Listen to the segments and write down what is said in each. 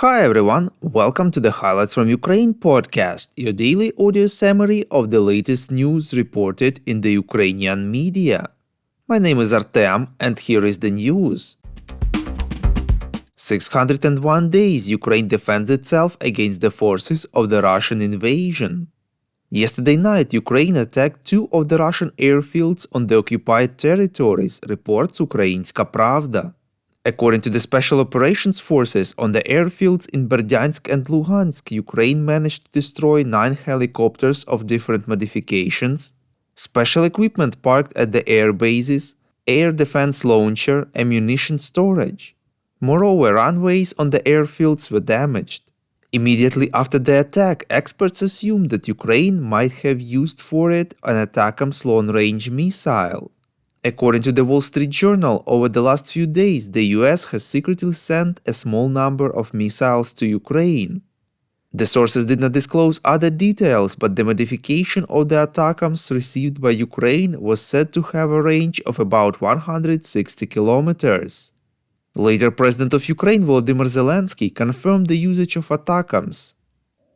Hi everyone, welcome to the Highlights from Ukraine podcast, your daily audio summary of the latest news reported in the Ukrainian media. My name is Artem, and here is the news. 601 days Ukraine defends itself against the forces of the Russian invasion. Yesterday night, Ukraine attacked two of the Russian airfields on the occupied territories, reports Ukrainska Pravda. According to the Special Operations Forces on the airfields in Berdyansk and Luhansk, Ukraine managed to destroy 9 helicopters of different modifications, special equipment parked at the air bases, air defense launcher, ammunition storage. Moreover, runways on the airfields were damaged. Immediately after the attack, experts assumed that Ukraine might have used for it an ATACMS long-range missile. According to the Wall Street Journal, over the last few days, the US has secretly sent a small number of missiles to Ukraine. The sources did not disclose other details, but the modification of the ATACMS received by Ukraine was said to have a range of about 160 kilometers. Later, President of Ukraine Volodymyr Zelensky confirmed the usage of ATACMS.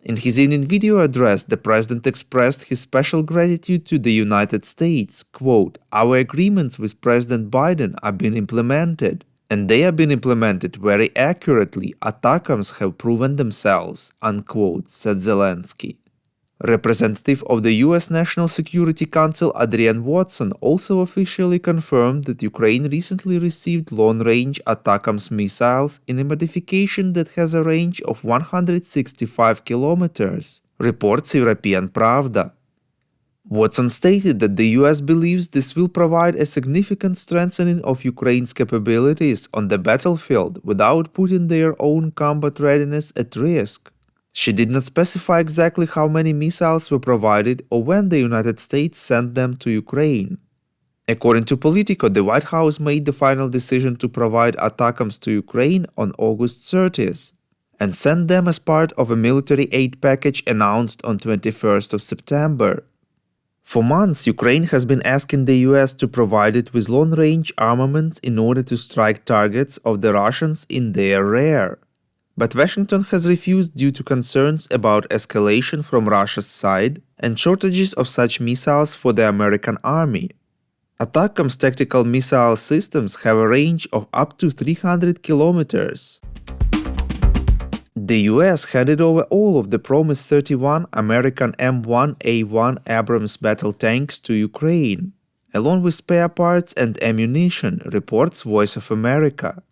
In his evening video address, the president expressed his special gratitude to the United States. Quote, "Our agreements with President Biden are being implemented, and they are being implemented very accurately. ATACMS have proven themselves," unquote, said Zelensky. Representative of the U.S. National Security Council Adrian Watson also officially confirmed that Ukraine recently received long-range ATACMS missiles in a modification that has a range of 165 kilometers, reports European Pravda. Watson stated that the U.S. believes this will provide a significant strengthening of Ukraine's capabilities on the battlefield without putting their own combat readiness at risk. She did not specify exactly how many missiles were provided or when the United States sent them to Ukraine. According to Politico, the White House made the final decision to provide ATACMS to Ukraine on August 30th and sent them as part of a military aid package announced on 21st of September. For months, Ukraine has been asking the US to provide it with long-range armaments in order to strike targets of the Russians in their rear. But Washington has refused due to concerns about escalation from Russia's side and shortages of such missiles for the American army. ATACMS tactical missile systems have a range of up to 300 kilometers. The US handed over all of the promised 31 American M1A1 Abrams battle tanks to Ukraine, along with spare parts and ammunition, reports Voice of America.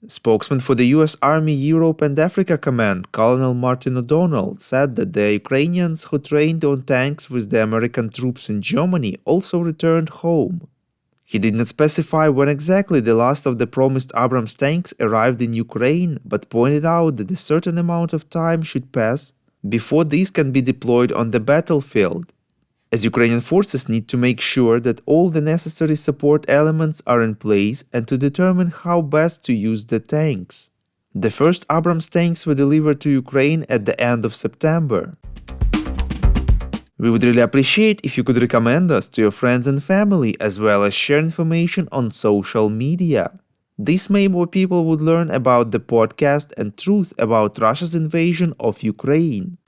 Spokesman for the U.S. Army Europe and Africa Command, Colonel Martin O'Donnell, said that the Ukrainians who trained on tanks with the American troops in Germany also returned home. He did not specify when exactly the last of the promised Abrams tanks arrived in Ukraine, but pointed out that a certain amount of time should pass before these can be deployed on the battlefield, as Ukrainian forces need to make sure that all the necessary support elements are in place and to determine how best to use the tanks. The first Abrams tanks were delivered to Ukraine at the end of September. We would really appreciate if you could recommend us to your friends and family, as well as share information on social media. This way more people would learn about the podcast and truth about Russia's invasion of Ukraine.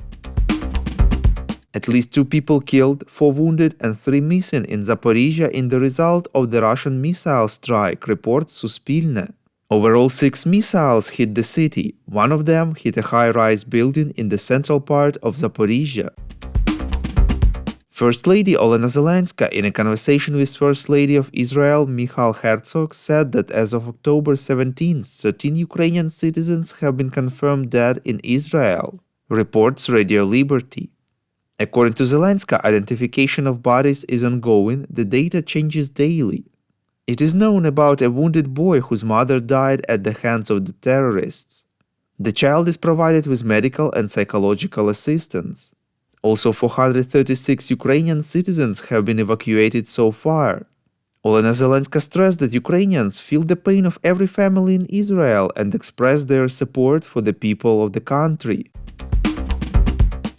At least 2 people killed, 4 wounded and 3 missing in Zaporizhia in the result of the Russian missile strike, reports Suspilne. Overall 6 missiles hit the city. One of them hit a high-rise building in the central part of Zaporizhia. First Lady Olena Zelenska, in a conversation with First Lady of Israel Michal Herzog, said that as of October 17, 13 Ukrainian citizens have been confirmed dead in Israel, reports Radio Liberty. According to Zelenska, identification of bodies is ongoing, the data changes daily. It is known about a wounded boy whose mother died at the hands of the terrorists. The child is provided with medical and psychological assistance. Also, 436 Ukrainian citizens have been evacuated so far. Olena Zelenska stressed that Ukrainians feel the pain of every family in Israel and express their support for the people of the country.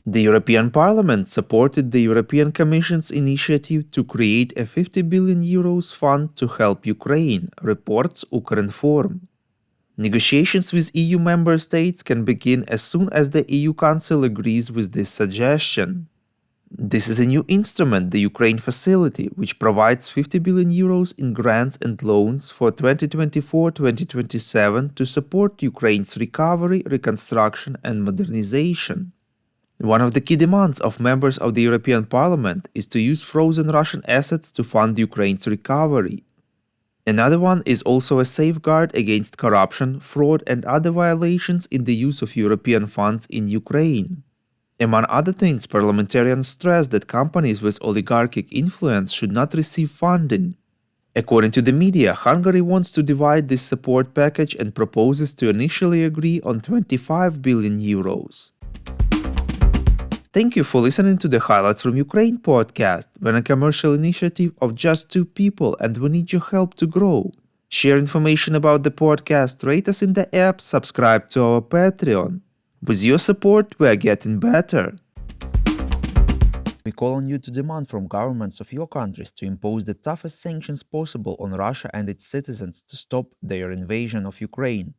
The European Parliament supported the European Commission's initiative to create a €50 billion fund to help Ukraine, reports Ukrinform. Negotiations with EU member states can begin as soon as the EU Council agrees with this suggestion. This is a new instrument, the Ukraine Facility, which provides 50 billion euros in grants and loans for 2024-2027 to support Ukraine's recovery, reconstruction, and modernization. One of the key demands of members of the European Parliament is to use frozen Russian assets to fund Ukraine's recovery. Another one is also a safeguard against corruption, fraud, and other violations in the use of European funds in Ukraine. Among other things, parliamentarians stressed that companies with oligarchic influence should not receive funding. According to the media, Hungary wants to divide this support package and proposes to initially agree on 25 billion euros. Thank you for listening to the Highlights from Ukraine podcast. We're a commercial initiative of just 2 people and we need your help to grow. Share information about the podcast, rate us in the app, subscribe to our Patreon. With your support, we are getting better. We call on you to demand from governments of your countries to impose the toughest sanctions possible on Russia and its citizens to stop their invasion of Ukraine.